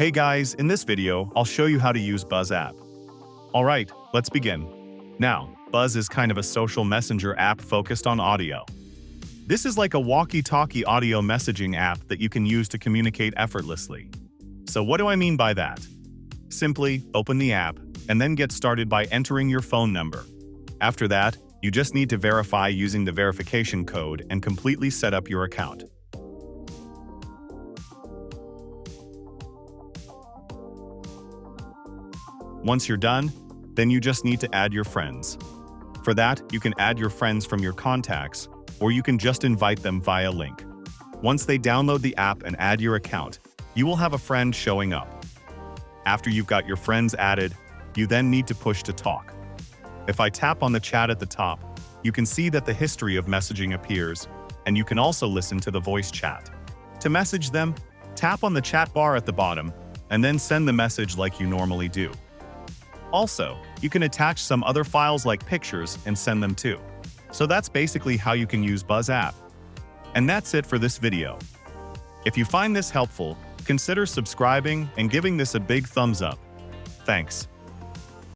Hey guys, in this video, I'll show you how to use Buzz app. Alright, let's begin. Now, Buzz is kind of a social messenger app focused on audio. This is like a walkie-talkie audio messaging app that you can use to communicate effortlessly. So what do I mean by that? Simply open the app and then get started by entering your phone number. After that, you just need to verify using the verification code and completely set up your account. Once you're done, then you just need to add your friends. For that, you can add your friends from your contacts, or you can just invite them via link. Once they download the app and add your account, you will have a friend showing up. After you've got your friends added, you then need to push to talk. If I tap on the chat at the top, you can see that the history of messaging appears, and you can also listen to the voice chat. To message them, tap on the chat bar at the bottom, and then send the message like you normally do. Also, you can attach some other files like pictures and send them too. So that's basically how you can use Buzz app. And that's it for this video. If you find this helpful, consider subscribing and giving this a big thumbs up. Thanks.